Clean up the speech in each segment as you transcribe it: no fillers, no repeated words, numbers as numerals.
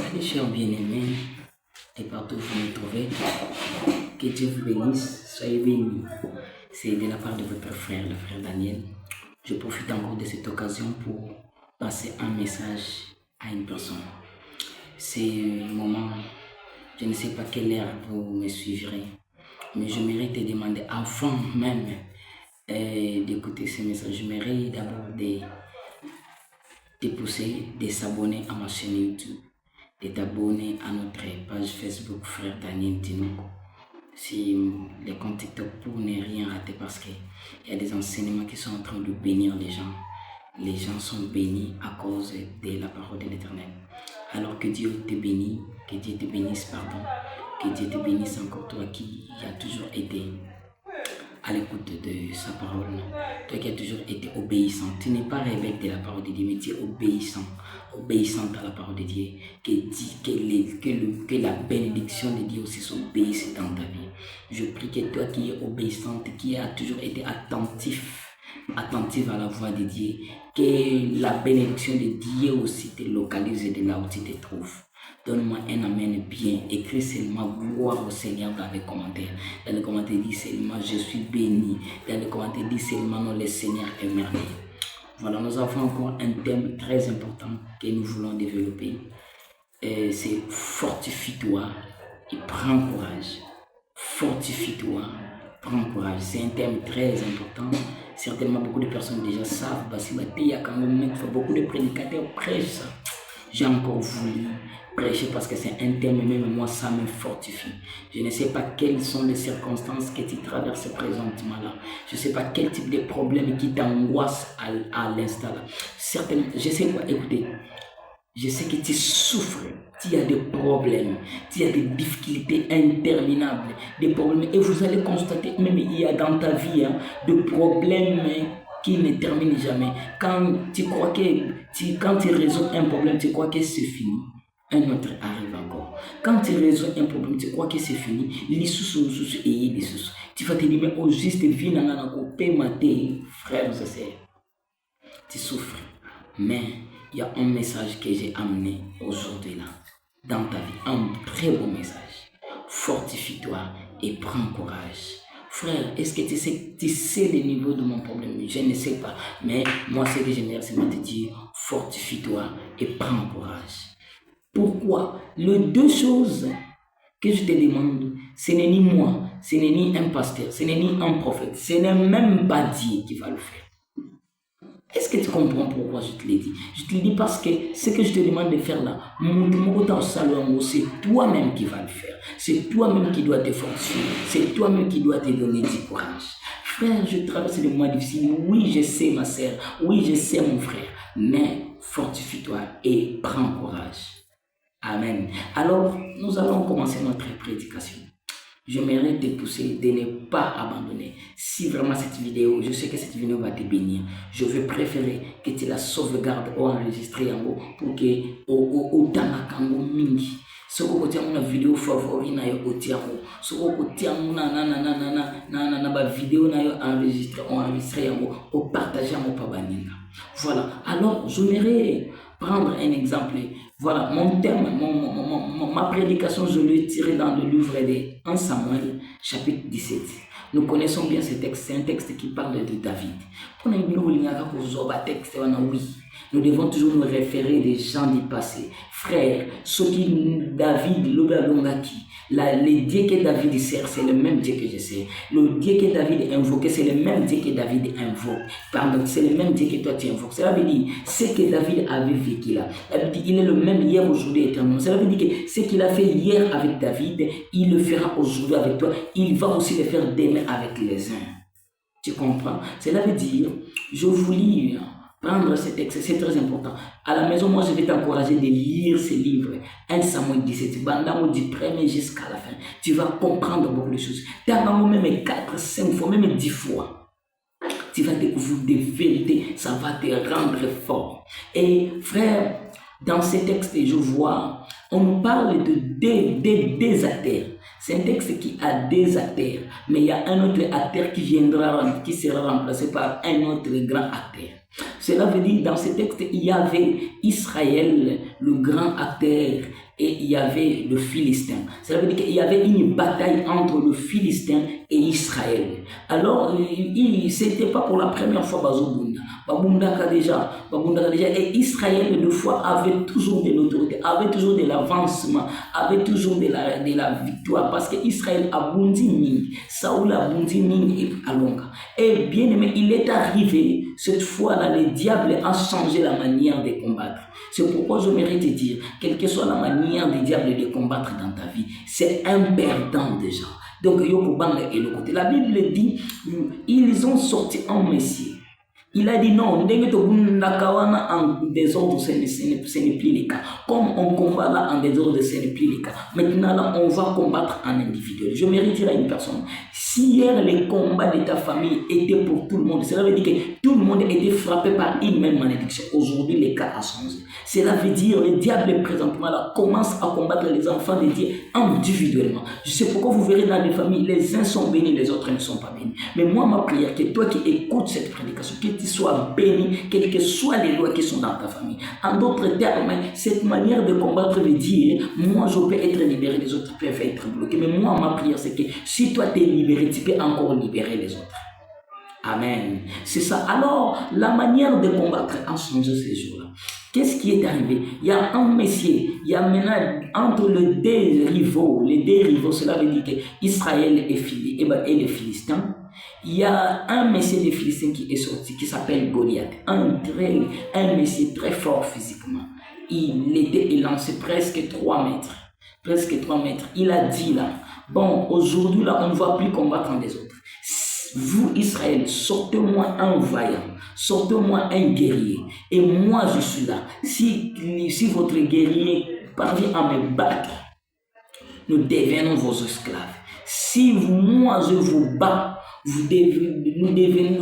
Salut chers bien-aimés, et partout où vous me trouvez, que Dieu vous bénisse, soyez bénis. C'est de la part de votre frère, le frère Daniel. Je profite encore de cette occasion pour passer un message à une personne. C'est un moment, je ne sais pas quelle heure vous me suivrez, mais je mérite de demander avant même d'écouter ce message. Je mérite d'abord de pousser, de s'abonner à ma chaîne YouTube, de t'abonner à notre page Facebook Frère Daniel Dinoko. Si les comptes TikTok pour ne rien rater, parce qu'il y a des enseignements qui sont en train de bénir les gens. Les gens sont bénis à cause de la parole de l'Éternel. Alors que Dieu te bénisse, que Dieu te bénisse, pardon, que Dieu te bénisse encore, toi qui a toujours été à l'écoute de sa parole, toi qui as toujours été obéissant. Tu n'es pas rebelle de la parole de Dieu, mais tu es obéissante à la parole de Dieu. Que la bénédiction de Dieu aussi s'obéisse dans ta vie. Je prie que toi qui es obéissante, qui as toujours été attentive à la voix de Dieu, que la bénédiction de Dieu aussi te localise de là où tu te trouves. Donne-moi un amen bien. Écris seulement gloire au Seigneur dans les commentaires. Dans les commentaires, dis seulement je suis béni. Dans les commentaires, dis seulement non, le Seigneur est merveilleux. Voilà, nous avons encore un thème très important que nous voulons développer. C'est fortifie-toi et prends courage. Fortifie-toi, prends courage. C'est un thème très important. Certainement, beaucoup de personnes déjà savent. Beaucoup de prédicateurs prêchent ça. J'ai encore voulu prêcher parce que c'est un thème, même moi, ça me fortifie. Je ne sais pas quelles sont les circonstances que tu traverses présentement là. Je ne sais pas quel type de problème qui t'angoisse à l'instant là. Certainement, je sais quoi, écoutez, je sais que tu souffres, tu as des problèmes, tu as des difficultés interminables, des problèmes, et vous allez constater, même il y a dans ta vie des problèmes qui ne terminent jamais. Quand tu crois quand tu résous un problème, tu crois que c'est fini, un autre arrive encore. Quand tu résous un problème, tu crois que c'est fini, tu vas te dire, mais au juste, frères et sœurs, tu souffres, mais il y a un message que j'ai amené aujourd'hui là, dans ta vie, un très beau message. Fortifie-toi et prends courage. Frère, est-ce que tu sais le niveau de mon problème? Je ne sais pas, mais moi ce que j'aimerais c'est te dire, fortifie-toi et prends courage. Pourquoi? Les deux choses que je te demande, ce n'est ni moi, ce n'est ni un pasteur, ce n'est ni un prophète, ce n'est même pas Dieu qui va le faire. Est-ce que tu comprends pourquoi je te l'ai dit? Je te l'ai dit parce que ce que je te demande de faire là, c'est toi-même qui vas le faire. C'est toi-même qui dois te fortifier. C'est toi-même qui dois te donner du courage. Frère, je traverse des mois difficiles. Oui, je sais ma sœur. Oui, je sais mon frère. Mais fortifie-toi et prends courage. Amen. Alors, nous allons commencer notre prédication. J'aimerais te pousser de ne pas abandonner. Si vraiment cette vidéo, je sais que cette vidéo va te bénir, je veux préférer que tu la sauvegardes ou enregistrée en haut pour que au tanakango mingi. Ce que tu as une vidéo favorite na yo otiamo, ce que tu as na vidéo na yo enregistrée en haut, au partager en pabanina. Voilà. Alors, j'aimerais prendre un exemple. Voilà, mon thème, ma prédication, je l'ai tiré dans le livre de 1 Samuel, chapitre 17. Nous connaissons bien ce texte, c'est un texte qui parle de David. Nous devons toujours nous référer des gens du passé. Frère, ce qui David, le Dieu que David sert, c'est le même Dieu que je sers. Le Dieu que David invoque, c'est le même Dieu que David invoque. Pardon, c'est le même Dieu que toi tu invoques. Cela veut dire, ce que David avait vécu là, il est le même hier, aujourd'hui, éternellement. Cela veut dire que ce qu'il a fait hier avec David, il le fera aujourd'hui avec toi. Il va aussi le faire demain avec les uns. Tu comprends? Cela veut dire, je vous lis prendre ce texte, c'est très important. À la maison, moi, je vais t'encourager de lire ce livre. 1 Samuel 17, du premier jusqu'à la fin. Tu vas comprendre beaucoup de choses. Tu as même 4, 5 fois, même 10 fois. Tu vas découvrir des vérités, ça va te rendre fort. Et frère, dans ce texte, je vois, on nous parle de deux acteurs. C'est un texte qui a deux acteurs, mais il y a un autre acteur qui sera remplacé par un autre grand acteur. Cela veut dire, dans ce texte, il y avait Israël, le grand acteur, et il y avait le Philistin. Ça veut dire qu'il y avait une bataille entre le Philistin et Israël. Alors, c'était pas pour la première fois Bazobunda. Babundaka déjà. Et Israël, deux fois, avait toujours de l'autorité, avait toujours de l'avancement, avait toujours de la victoire. Parce que Israël a bondi Ning, Saoul a bondi Ning et Alonga. Et bien aimé, il est arrivé, cette fois-là, le diable a changé la manière de combattre. C'est pourquoi je mérite de dire, quelle que soit la manière du diable de combattre dans ta vie, c'est un perdant déjà. Donc, Yokobanga est le côté. La Bible dit, ils ont sorti un Messie. Il a dit non, en désordre, ce n'est plus le cas. Comme on combat là en désordre, ce n'est plus le cas. Maintenant, là, on va combattre en individuel. Je mériterai une personne. Si hier, les combats de ta famille étaient pour tout le monde, cela veut dire que tout le monde était frappé par une même malédiction. Aujourd'hui, le cas a changé. Cela veut dire que le diable présentement là commence à combattre les enfants de Dieu individuellement. Je sais pourquoi vous verrez dans les familles, les uns sont bénis, les autres ne sont pas bénis. Mais moi, ma prière, que toi qui écoutes cette prédication, que tu sois béni, quelles que soient les lois qui sont dans ta famille. En d'autres termes, cette manière de combattre veut dire, moi je peux être libéré, les autres peuvent être bloqués. Mais moi, ma prière, c'est que si toi tu es libéré, tu peux encore libérer les autres. Amen. C'est ça. Alors, la manière de combattre a changé ces jours-là. Qu'est-ce qui est arrivé? Il y a un Messie, il y a maintenant entre les deux rivaux, cela veut dire qu'Israël et les Philistins. Il y a un Messie des Philistins qui est sorti, qui s'appelle Goliath. Un Messie très fort physiquement. Il lançait presque 3 mètres. Il a dit là, bon, aujourd'hui là, on ne va plus combattre en des autres. Vous, Israël, sortez-moi un vaillant, sortez-moi un guerrier, et moi je suis là. Si votre guerrier parvient à me battre, nous devenons vos esclaves. Si moi je vous bats, vous deviendrez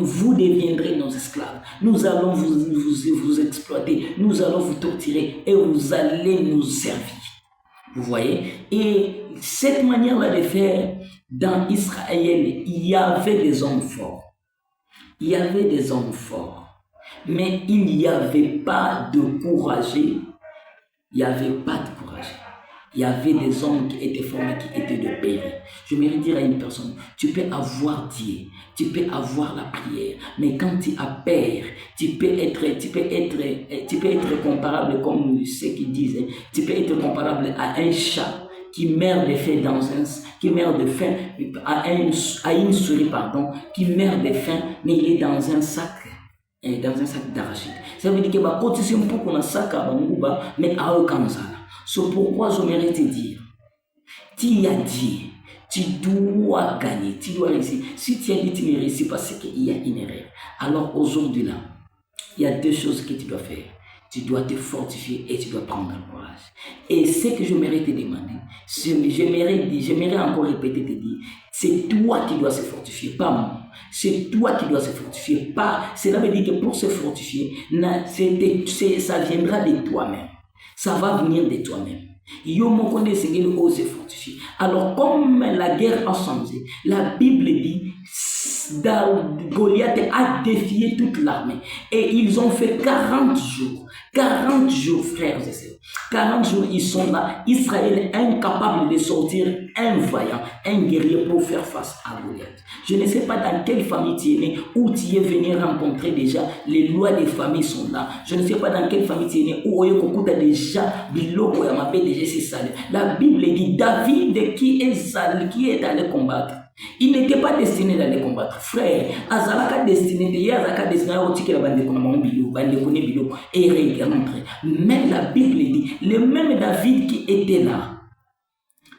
nos esclaves. Nous allons vous exploiter, nous allons vous torturer et vous allez nous servir. Vous voyez? Et cette manière-là de faire, dans Israël, il y avait des hommes forts. Mais il n'y avait pas de courageux. Il y avait des hommes qui étaient formés, qui étaient de périr. Je mérite dire à une personne, tu peux avoir Dieu, tu peux avoir la prière, mais quand tu as peur, tu peux être comparable, comme ceux qui disent, tu peux être comparable à un chat qui meurt de faim à une souris, qui meurt de faim, mais il est dans un sac d'arachide. Ça veut dire que bah côté c'est pour qu'on a sac à banguba, mais à aucun ça. C'est pourquoi je mérite de dire, tu as dit, tu dois gagner, tu dois réussir. Si tu as dit tu ne réussis pas, c'est qu'il y a une erreur. Alors aujourd'hui là, il y a 2 choses que tu dois faire. Tu dois te fortifier et tu dois prendre le courage. Et ce que je mérite te demander, j'aimerais encore répéter, te dire, c'est toi qui dois se fortifier, pas moi. C'est toi qui dois se fortifier, pas. Cela veut dire que pour se fortifier, ça viendra de toi-même. Ça va venir de toi-même. Se fortifier. Alors, comme la guerre a changé, la Bible dit, Goliath a défié toute l'armée. Et ils ont fait 40 jours. 40 jours, frères et sœurs. 40 jours, ils sont là. Israël est incapable de sortir un vaillant, un guerrier pour faire face à Goliath. Je ne sais pas dans quelle famille tu es né, où tu es venu rencontrer déjà. Les lois des familles sont là. Je ne sais pas dans quelle famille tu es né, où tu as déjà biloko ya mabe déjà c'est salé. La Bible dit David qui est allé combattre. Il n'était pas destiné d'aller combattre. Frère, Azalaka destiné, et rentrer. Mais la Bible dit, le même David qui était là,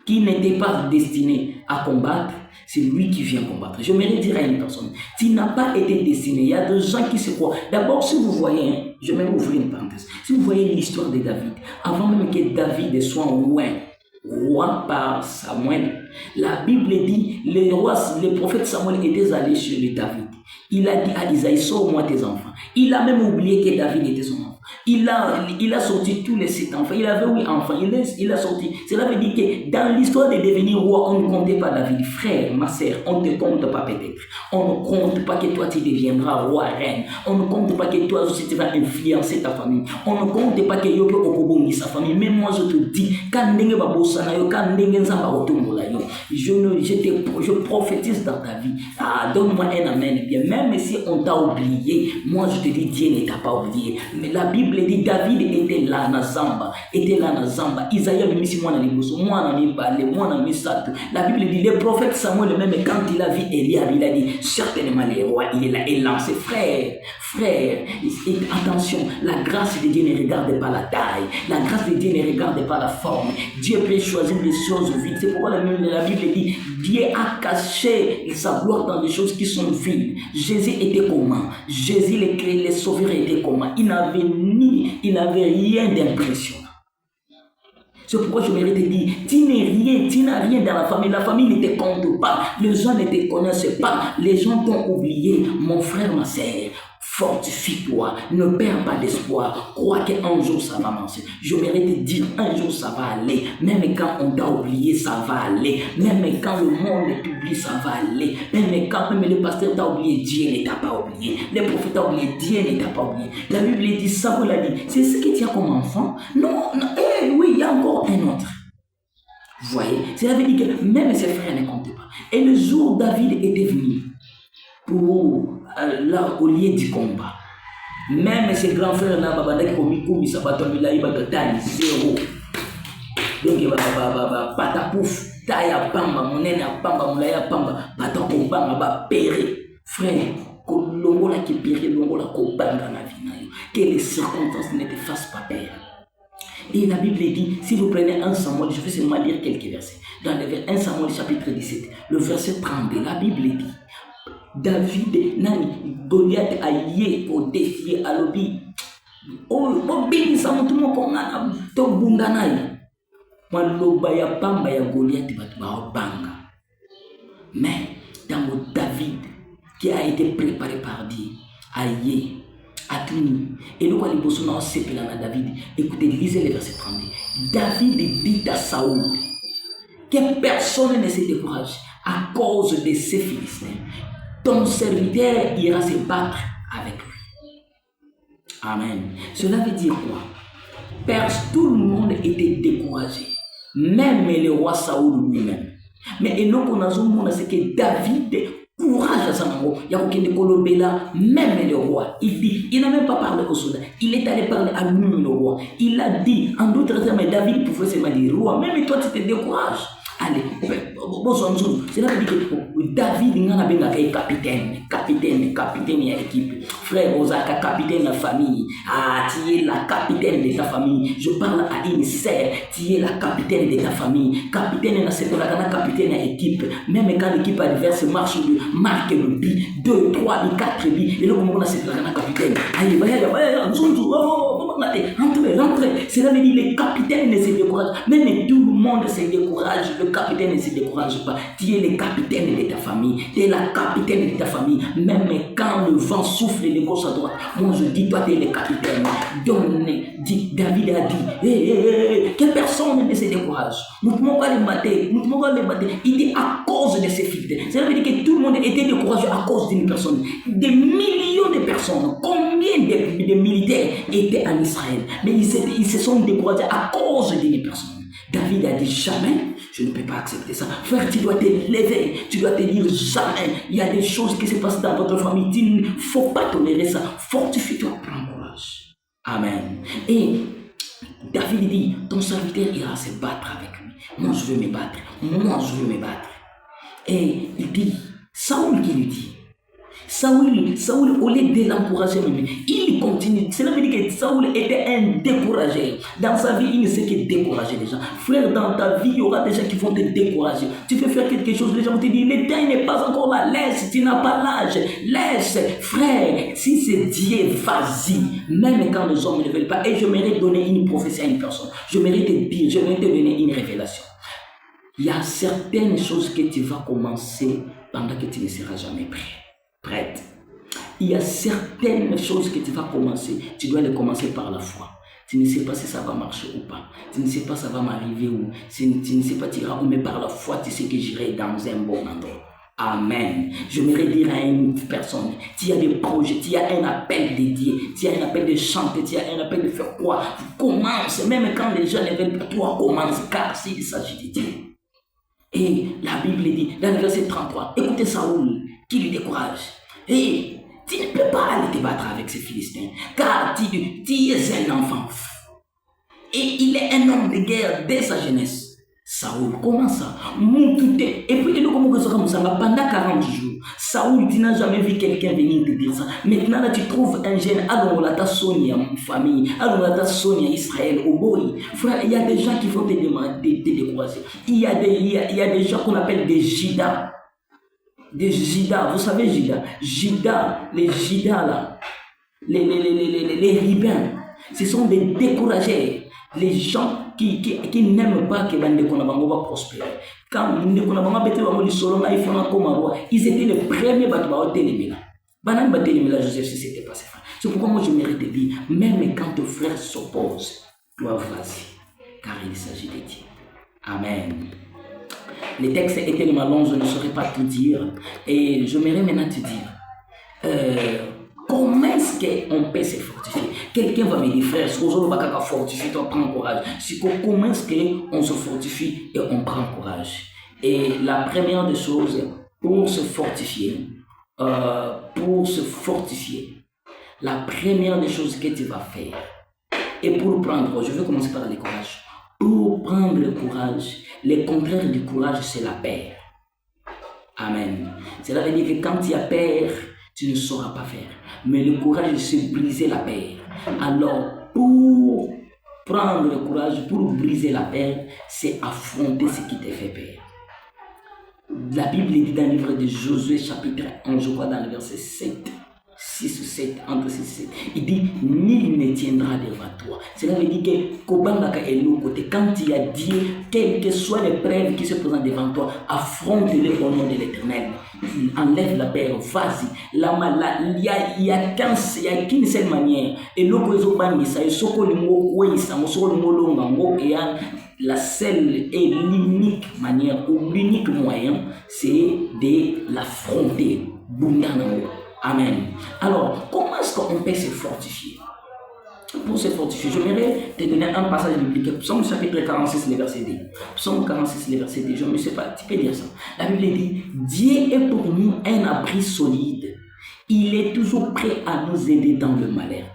qui n'était pas destiné à combattre, c'est lui qui vient combattre. Je mérite dire à une personne, tu n'as pas été destiné. Il y a des gens qui se croient. D'abord, si vous voyez, je vais ouvrir une parenthèse, si vous voyez l'histoire de David, avant même que David soit roi par Samuel, la Bible dit, le prophète Samuel était allé chez David. Il a dit à Isaïe, sauve-moi tes enfants. Il a même oublié que David était son enfant. Il a sorti tous les 7 enfants. Il avait 8 enfants. Il a sorti. Cela veut dire que dans l'histoire de devenir roi, on ne comptait pas David. Frère, ma sœur, on ne te compte pas peut-être. On ne compte pas que toi tu deviendras roi, reine. On ne compte pas que toi aussi tu vas influencer ta famille. On ne compte pas que tu vas okobongi sa famille. Mais moi je te dis, quand ndenge babosana yo, quand ndenge nzamba otombola yo, je prophétise dans ta vie. Ah, donne-moi un amen. Bien, même si on t'a oublié, moi je te dis, Dieu ne t'a pas oublié. Mais la Bible dit David était là na Zamba, Isaïe bimisi mwana liboso, mwana mibale, mwana misatu. La Bible dit le prophète Samuel même quand il a vu Eliab, il a dit certainement le roi, il est là et lancé. Frère, attention, la grâce de Dieu ne regarde pas la taille, la grâce de Dieu ne regarde pas la forme. Dieu peut choisir des choses vides. C'est pourquoi la Bible dit Dieu a caché sa gloire dans des choses qui sont vides. Jésus était comment? Jésus les sauveurs étaient comment? Il n'avait rien d'impressionnant. C'est pourquoi je mérite de dire, tu n'as rien dans la famille ne te compte pas, les gens ne te connaissent pas, les gens t'ont oublié. Mon frère, ma sœur, fortifie-toi, ne perds pas d'espoir, crois qu'un jour ça va marcher. Je mérite de dire, un jour ça va aller, même quand on t'a oublié, ça va aller, même quand le monde t'oublie, ça va aller, même quand même le pasteur t'a oublié, Dieu ne t'a pas oublié, le prophète t'a oublié, Dieu ne t'a pas oublié. La Bible dit, ça vous l'a dit, c'est ce que tu as comme enfant. Non, oui, il y a encore un autre. Vous voyez, c'est la vérité que même ses frères ne comptaient pas. Et le jour où David était venu pour là au lieu du combat, même ses grands frères là, zéro. Donc patapouf, taille pamba, monene pamba, moulaya pamba, patakobanga ba péré. Frère, longola qui péré, longola kobanga na vie, que les circonstances ne te fassent pas peur. Et la Bible dit, si vous prenez 1 Samuel, je vais seulement lire quelques versets. Dans le 1 Samuel chapitre 17, le verset 32, la Bible dit, David, nani, Goliath a yé pour défier à l'obi. Oh, bini sa mutumo kongana, to bundanai. Maloba ya pamba ya Goliath batba banga. Mais, dans David, qui a été préparé par Dieu, a yé. Et nous, quand les bosons se à David, écoutez, lisez le verset 32. David dit à Saoul que personne ne se décourage à cause de ces Philistins. Ton serviteur ira se battre avec lui. Amen. Cela veut dire quoi? Tout le monde était découragé, même le roi Saoul lui-même. Et nous, on a ce que David courage à Samango, même le roi, il n'a même pas parlé au soldat, il est allé parler à lui-même le roi. Il a dit, en d'autres termes, David pouvait seulement dire, roi, même toi tu te décourages. Allez, cela veut dire que David est capitaine de l'équipe. Frère, Ozaka, capitaine de la famille. Ah, tu es la capitaine de ta famille. Je parle à une sœur, tu es la capitaine de ta famille. Capitaine de la capitaine de l'équipe. Même quand l'équipe adverse marque le but, 2, 3, 4 buts. Et là, on a la capitaine. Allez, rentrez. Cela veut dire que les capitaines ne se découragent. Même tout le monde se décourage. Le capitaine ne se décourage pas. Tu es le capitaine de ta famille. Tu es la capitaine de ta famille. Même quand le vent souffle de gauche à droite, moi je dis, toi tu es le capitaine. Donc, David a dit, que personne ne se décourage. Nous ne pouvons pas les battre. Il dit à cause de ces filles. Ça veut dire que tout le monde était découragé à cause d'une personne. Des millions de personnes. Combien de militaires étaient en Israël? Mais ils se sont découragés à cause d'une personne. David a dit jamais, je ne peux pas accepter ça. Frère, tu dois te lever, tu dois te dire jamais. Il y a des choses qui se passent dans votre famille. Il ne faut pas tolérer ça. Fortifie-toi, prends courage. Amen. Et David dit, ton serviteur ira se battre avec lui. Moi, je veux me battre. Et il dit, Saoul qui lui dit, Saoul, au lieu de l'encourager même, il continue. Cela veut dire que Saoul était un découragé. Dans sa vie, il ne sait que décourager les gens. Frère, dans ta vie, il y aura des gens qui vont te décourager. Tu veux faire quelque chose, les gens vont te dire, le temps n'est pas encore là, laisse, tu n'as pas l'âge, laisse. Frère, si c'est Dieu, vas-y. Même quand les hommes ne veulent pas. Et je mérite donner une prophétie à une personne. Je mérite de dire, je mérite de donner une révélation. Il y a certaines choses que tu vas commencer pendant que tu ne seras jamais prêt. Il y a certaines choses que tu vas commencer, tu dois les commencer par la foi. Tu ne sais pas si ça va marcher ou pas. Tu ne sais pas si ça va m'arriver où. Tu ne sais pas tu iras où, mais par la foi, tu sais que j'irai dans un bon endroit. Amen. Je voudrais dire à une personne, tu as des projets, tu as un appel dédié, tu as un appel de chanter, tu as un appel de faire quoi. Commence, même quand les gens ne veulent pas, toi commence, car s'il s'agit de Dieu. Et la Bible dit, dans le verset 33, écoutez Saoul, qui lui décourage. Et tu ne peux pas aller te battre avec ces Philistins, car tu es un enfant. Et il est un homme de guerre dès sa jeunesse. Saoul, comment ça? Et puis, pendant 40 jours, Saoul, tu n'as jamais vu quelqu'un venir te dire ça. Maintenant, là, tu trouves un jeune, alors là, ta Sonia, famille, alors là, ta Sonia, Israël, au boy. Frère, il y a des gens qui vont te demander, te décourager. Il y a des gens qu'on appelle des Jida. Des Jida, vous savez Jida? Jida, les Jida là, les ribins, ce sont des découragés. Les gens qui n'aiment pas que Bandekonabango va prospérer. Quand Bandekonabango bete bango li solo na ifona comme roi, ils étaient les premiers batu ba hotelemela. Banan batelemela Joseph si c'était pas ça. C'est pourquoi moi je mérite de dire, même quand tes frères s'opposent, toi vas-y, car il s'agit de Dieu. Amen. Les textes étaient tellement longs, je ne saurais pas tout dire. Et je mérite maintenant te dire, comment est-ce qu'on peut se fortifier? Quelqu'un va me dire, frère, si on va fortifier, on prend courage. Comment est-ce qu'on se fortifie et on prend courage? Et la première des choses, pour se fortifier, la première des choses que tu vas faire, et pour prendre, je vais commencer par le courage. Pour prendre le courage, le contraire du courage, c'est la peur. Amen. Cela veut dire que quand tu as peur, tu ne sauras pas faire. Mais le courage, c'est briser la peur. Alors, pour prendre le courage, pour briser la peur, c'est affronter ce qui te fait peur. La Bible dit dans le livre de Josué, chapitre 1, je crois dans le verset 7. 6 ou 7, entre 6 et 7, il dit, nul ne tiendra devant toi. Cela veut dire que Kobangaka est l'autre côté. Quand il a dit, quelles que soient les preuves qui se présentent devant toi, affronte-les au nom de l'Éternel. Enlève la peur, vas-y. Il y a qu'une seule manière. Et la seule et l'unique manière, ou l'unique moyen, c'est de l'affronter. Amen. Alors, comment est-ce qu'on peut se fortifier? Pour se fortifier, je voudrais te donner un passage biblique. Psaume chapitre 46, le verset 2. Psaume 46, le verset 2. Je ne sais pas, tu peux dire ça. La Bible dit, Dieu est pour nous un abri solide. Il est toujours prêt à nous aider dans le malheur.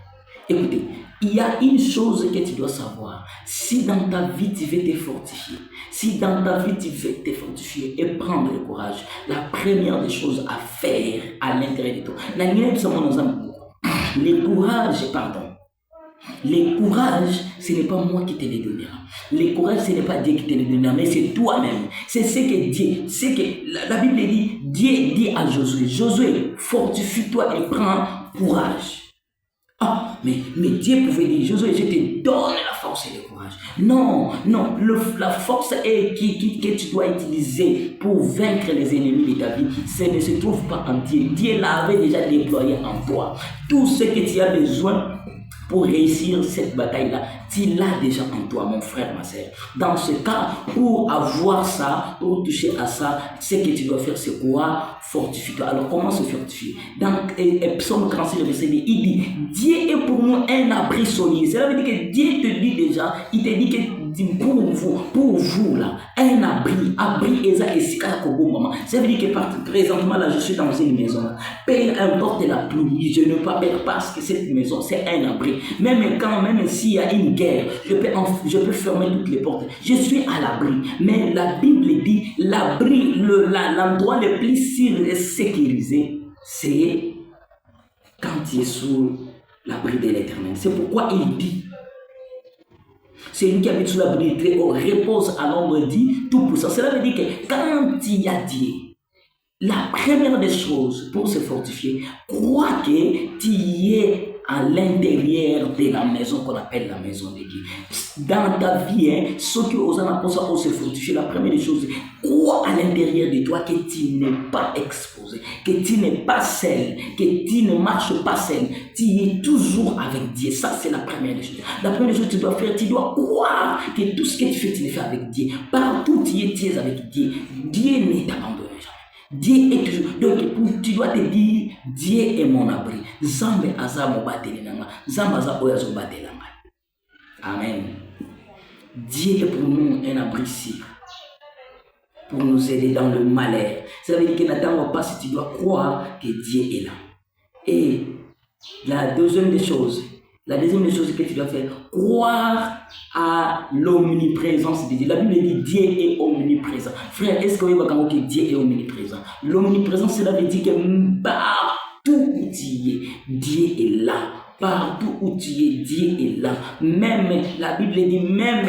Écoutez, il y a une chose que tu dois savoir. Si dans ta vie tu veux te fortifier, si dans ta vie tu veux te fortifier et prendre le courage, la première des choses à faire à l'intérieur de toi, le courage, pardon. Le courage, ce n'est pas moi qui te le donnera. Le courage, ce n'est pas Dieu qui te le donnera, mais c'est toi-même. C'est ce que Dieu, c'est que la Bible dit, Dieu dit à Josué, Josué, fortifie-toi et prends courage. Ah, mais Dieu pouvait dire, Josué, je te donne la force et le courage. Non, la force que tu dois utiliser pour vaincre les ennemis de ta vie, ça ne se trouve pas en Dieu. Dieu l'avait déjà déployé en toi. Tout ce que tu as besoin pour réussir cette bataille-là, tu l'as déjà en toi, mon frère, ma soeur. Dans ce cas, pour avoir ça, pour toucher à ça, ce que tu dois faire, c'est quoi? Fortifie-toi. Alors, comment se fortifier? Dans Psaume 36, le verset 2, il dit, Dieu est pour nous un abri solide. Cela veut dire que Dieu te dit déjà, il te dit que pour vous là, un abri eza esika kobomama. Ça veut dire que présentement là, je suis dans une maison. Peu importe la pluie, je ne peux pas perdre parce que cette maison, c'est un abri. Même s'il y a une guerre, je peux fermer toutes les portes. Je suis à l'abri. Mais la Bible dit, l'abri, l'endroit le plus sûr et sécurisé, c'est quand tu es sous l'abri de l'Éternel. C'est pourquoi il dit, celui qui habite sous l'abri du Très-Haut repose à l'ombre dit tout puissant. Cela veut dire que quand il y a Dieu, la première des choses pour se fortifier, crois que tu es à l'intérieur de la maison qu'on appelle la maison de Dieu. Dans ta vie, ce que aux apôtres se fortifier, la première des choses, crois à l'intérieur de toi que tu n'es pas exposé, que tu n'es pas seul, que tu ne marches pas seul. Tu es toujours avec Dieu. Ça, c'est la première des choses. La première chose que tu dois faire, tu dois croire que tout ce que tu fais, tu le fais avec Dieu. Partout, tu es avec Dieu. Dieu ne t'abandonne jamais. Dieu est toujours. Donc, tu dois te dire, Dieu est mon abri. Zambe aza mobateli nanga. Zambe aza oyazo batela nanga. Amen. Dieu est pour nous un abri sûr, pour nous aider dans le malheur. Ça veut dire que n'attends pas si tu dois croire que Dieu est là. Et la deuxième des choses que tu dois faire, croire à l'omniprésence de Dieu. La Bible dit Dieu est omniprésent. Frère, est-ce que vous voyez que Dieu est omniprésent? L'omniprésence, cela veut dire que partout où tu es, Dieu est là. Partout où tu es, Dieu est là. Même, la Bible dit, même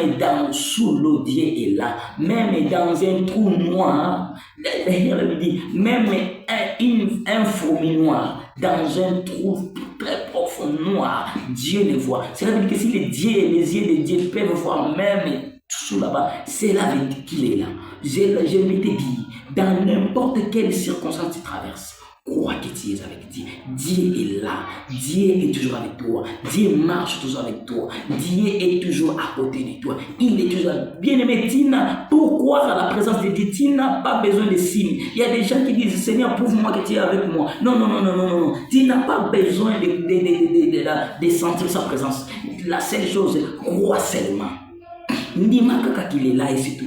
sous l'eau, Dieu est là. Même dans un trou noir, la Bible dit, même un fourmi noir, dans un trou très profond noir, Dieu le voit. C'est-à-dire que si les yeux de Dieu peuvent voir même sous là-bas, c'est là qu'il est là. Je m'étais dit, dans n'importe quelle circonstance tu traverses, crois que tu es avec Dieu. Dieu est là. Dieu est toujours avec toi. Dieu marche toujours avec toi. Dieu est toujours à côté de toi. Il est toujours bien-aimé. Tina, pour croire à la présence de Dieu, tu n'as pas besoin de signes. Il y a des gens qui disent, Seigneur, prouve-moi que tu es avec moi. Non. Tu n'as pas besoin de sentir sa présence. La seule chose, crois seulement. Dis-moi qu'il est là et c'est tout.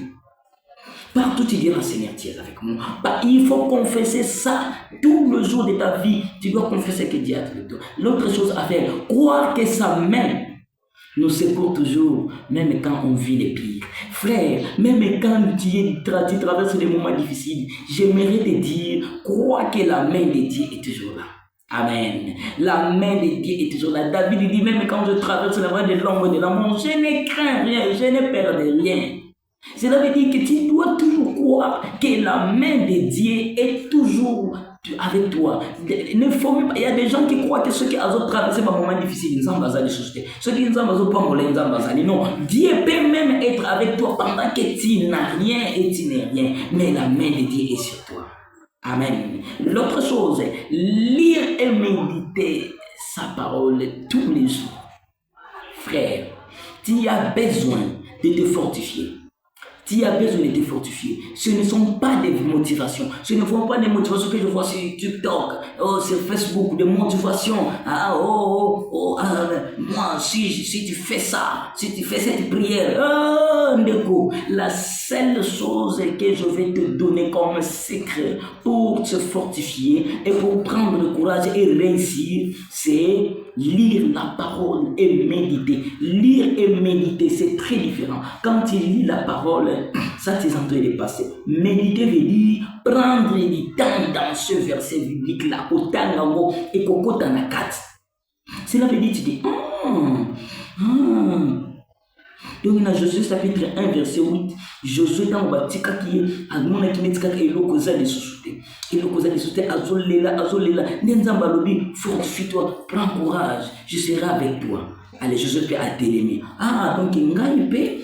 Partout tu diras, Seigneur, tu es avec moi. Il faut confesser ça tout le jour de ta vie. Tu dois confesser que Dieu est avec toi. L'autre chose à faire, croire que sa main nous secourt toujours, même quand on vit les pires. Frère, même quand tu traverses des moments difficiles, j'aimerais te dire, crois que la main de Dieu est toujours là. Amen. La main de Dieu est toujours là. David dit, même quand je traverse la voie de l'ombre de la mort, je ne crains rien, je ne perds rien. Cela veut dire que tu dois toujours croire que la main de Dieu est toujours avec toi. Il y a des gens qui croient que ceux qui ont traversé un moment difficile, ceux qui n'ont pas non, Dieu peut même être avec toi pendant que tu n'as rien et tu n'es rien. Mais la main de Dieu est sur toi. Amen. L'autre chose, lire et méditer sa parole tous les jours. Frère, tu as besoin de te fortifier. Tu as besoin de te fortifier. Ce ne sont pas des motivations. Ce ne sont pas des motivations que je vois sur TikTok, sur Facebook, des motivations. Moi, si tu fais ça, si tu fais cette prière, la seule chose que je vais te donner comme secret pour se fortifier et pour prendre le courage et réussir, c'est lire la parole et méditer. Lire et méditer, c'est très différent. Quand tu lis la parole, ça t'es en train de passer. Méditer veut dire prendre du temps dans ce verset biblique là, autant et kokotanakat. Cela veut dire tu dis, donc dans Josué chapitre 1 verset 8, Josué dans Batika qui est à mon akimetika et l'okoza de souté. Et l'okoza de souté azolela, nenzamba lobi, fortifie-toi, prends courage, je serai avec toi. Allez, Josué peut atteler. Donc il y a une paix,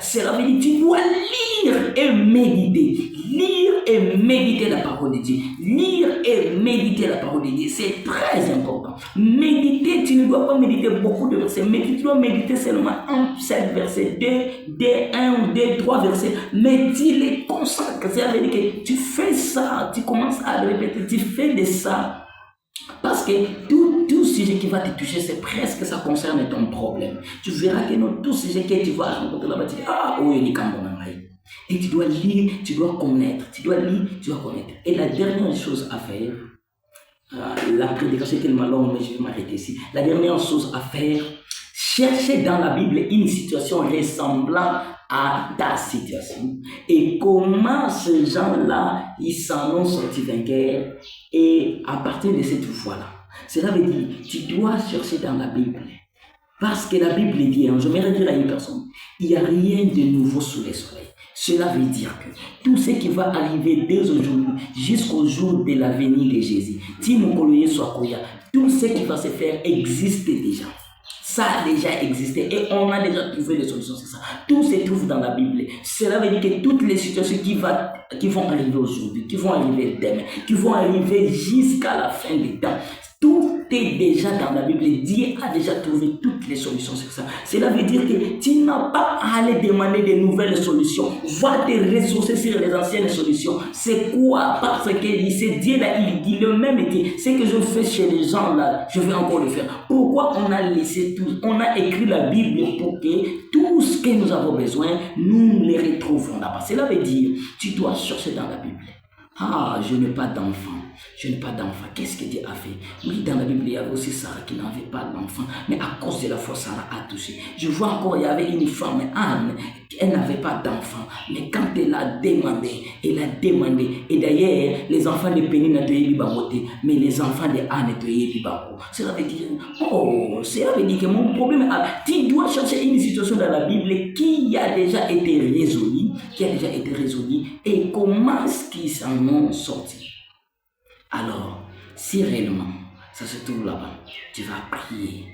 cela veut dire tu dois lire et méditer. Lire et méditer la parole de Dieu. Lire et méditer la parole de Dieu, c'est très important. Méditer, tu ne dois pas méditer beaucoup de versets, mais tu dois méditer seulement un seul verset, un ou deux, trois versets, mais tu les consacres. C'est-à-dire que tu fais ça, tu commences à le répéter, tu fais de ça. Parce que tout sujet qui va te toucher, c'est presque ça concerne ton problème. Tu verras que tout sujet que tu vas rencontrer là-bas, tu dis, il est et tu dois lire, tu dois connaître. Tu dois lire, tu dois connaître. Et la dernière chose à faire, la prédication est tellement longue, mais je vais m'arrêter ici. La dernière chose à faire, chercher dans la Bible une situation ressemblant à ta situation. Et comment ces gens-là, ils s'en ont sorti vainqueurs. Et à partir de cette voie-là, cela veut dire, tu dois chercher dans la Bible. Parce que la Bible dit, je vais dire à une personne, il n'y a rien de nouveau sous le soleil. Cela veut dire que tout ce qui va arriver dès aujourd'hui jusqu'au jour de la venue de Jésus, tout ce qui va se faire existe déjà. Ça a déjà existé et on a déjà trouvé des solutions, c'est ça. Tout se trouve dans la Bible. Cela veut dire que toutes les situations qui vont arriver aujourd'hui, qui vont arriver demain, qui vont arriver jusqu'à la fin des temps, tout est déjà dans la Bible. Dieu a déjà trouvé toutes les solutions sur ça. Cela veut dire que tu n'as pas à aller demander de nouvelles solutions. Va te ressourcer sur les anciennes solutions. C'est quoi? Parce que c'est Dieu là, il dit le même Dieu. Ce que je fais chez les gens là, je vais encore le faire. Pourquoi on a laissé tout? On a écrit la Bible pour que tout ce que nous avons besoin, nous les retrouvons là-bas. Cela veut dire, tu dois chercher dans la Bible. Ah, je n'ai pas d'enfant. Je n'ai pas d'enfant. Qu'est-ce que Dieu a fait? Oui, dans la Bible, il y avait aussi Sarah qui n'avait pas d'enfant. Mais à cause de la foi, Sarah a touché. Je vois encore, il y avait une femme, Anne, elle n'avait pas d'enfant. Mais quand elle a demandé. Et d'ailleurs, les enfants de Pénine n'ont pas voté. Mais les enfants de Anne n'ont pas voté. Cela veut dire que mon problème, tu dois chercher une situation dans la Bible qui a déjà été résolue. Et comment est-ce qu'ils s'en ont sorti? Alors, si réellement ça se trouve là-bas, tu vas prier,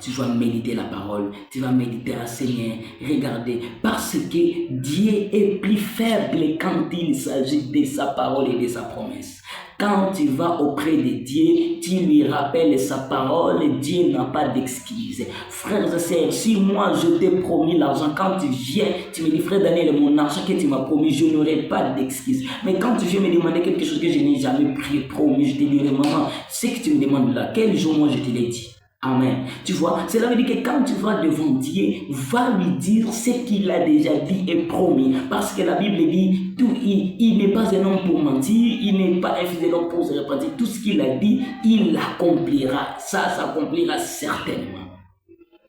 tu vas méditer la parole, tu vas méditer à Seigneur, regarder, parce que Dieu est plus faible quand il s'agit de sa parole et de sa promesse. Quand tu vas auprès de Dieu, tu lui rappelles sa parole, Dieu n'a pas d'excuses. Frères et sœurs, si moi je t'ai promis l'argent, quand tu viens, tu me dis, frère Daniel, mon argent que tu m'as promis, je n'aurai pas d'excuses. Mais quand tu viens me demander quelque chose que je n'ai jamais promis, je te dirai, maman, ce que tu me demandes là, quel jour moi je te l'ai dit? Amen. Tu vois, cela veut dire que quand tu vas devant Dieu, va lui dire ce qu'il a déjà dit et promis. Parce que la Bible dit, il n'est pas un homme pour mentir, il n'est pas un fidèle homme pour se repentir. Tout ce qu'il a dit, il l'accomplira. Ça s'accomplira certainement.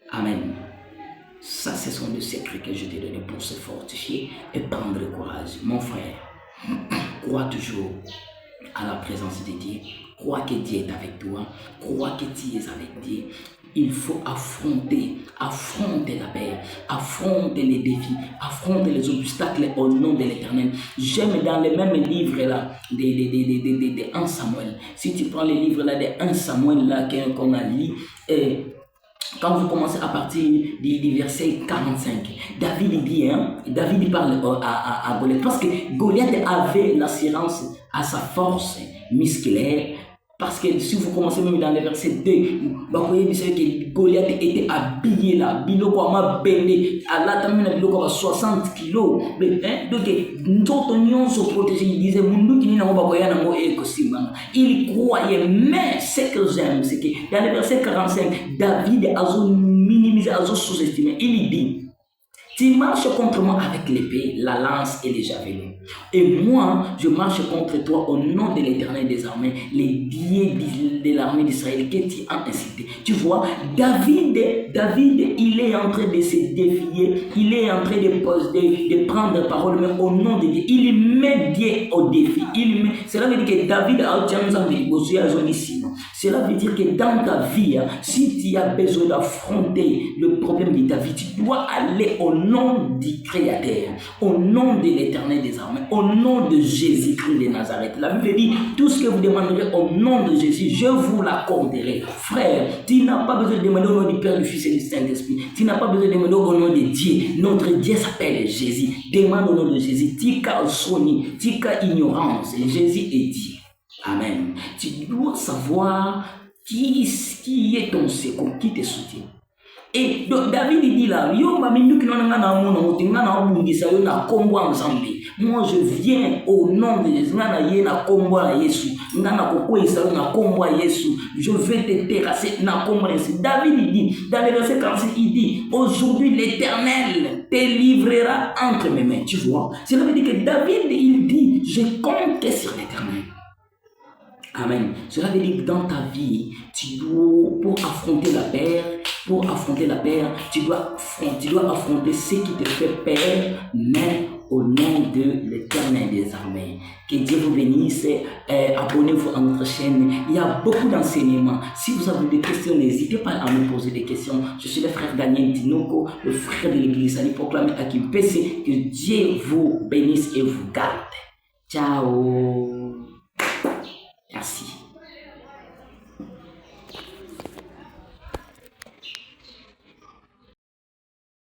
Amen. Ça, ce sont les secrets que je t'ai donnés pour se fortifier et prendre courage. Mon frère, crois toujours à la présence de Dieu. Crois que Dieu est avec toi. Crois que tu es avec Dieu. Il faut affronter la paix, affronter les défis, affronter les obstacles au nom de l'Éternel. J'aime dans les mêmes livres là, de 1 Samuel. Si tu prends les livres là de 1 Samuel là qu'on a lu, quand vous commencez à partir du verset 45, David parle à Goliath, parce que Goliath avait l'assurance à sa force musculaire. Parce que si vous commencez même dans le verset 2, vous voyez que Goliath était habillé là, biloko ama bende, à la tamina biloko à 60 kilos. Donc, nous sommes protégés. Il disait, il croyait, mais ce que j'aime, c'est que dans le verset 45, David a minimisé, a sous-estimé. Il dit, tu marches contre moi avec l'épée, la lance et les javelots. Et moi, je marche contre toi au nom de l'Éternel des armées, les dieux de l'armée d'Israël que tu as incité. Tu vois, David, il est en train de se défier, il est en train de prendre parole, mais au nom de Dieu, il met Dieu au défi. Cela veut dire que David a Cela veut dire que dans ta vie, si tu as besoin d'affronter le problème de ta vie, tu dois aller au nom du Créateur, au nom de l'Éternel des armées, au nom de Jésus-Christ de Nazareth. La Bible dit, tout ce que vous demanderez au nom de Jésus, je vous l'accorderai. Frère, tu n'as pas besoin de demander au nom du Père, du Fils et du Saint-Esprit. Tu n'as pas besoin de demander au nom de Dieu. Notre Dieu s'appelle Jésus. Demande au nom de Jésus. Tika soni, tika ignorance. Jésus est Dieu. Amen. Tu dois savoir qui est ton secours, qui te soutient. Et donc David dit là, moi je viens au nom de Jésus, je vais te terrasser. David dit, dans le verset 46, il dit, aujourd'hui l'Éternel te livrera entre mes mains. Tu vois, cela veut dire que David, il dit, je compte sur l'Éternel. Amen. Cela veut dire que dans ta vie, tu dois, pour affronter la peur, tu dois affronter ce qui te fait peur, mais au nom de l'Éternel des armées. Que Dieu vous bénisse. Abonnez-vous à notre chaîne. Il y a beaucoup d'enseignements. Si vous avez des questions, n'hésitez pas à me poser des questions. Je suis le frère Daniel Tinoko, le frère de l'église Ali proclamé à Kim PC. Que Dieu vous bénisse et vous garde. Ciao. Merci.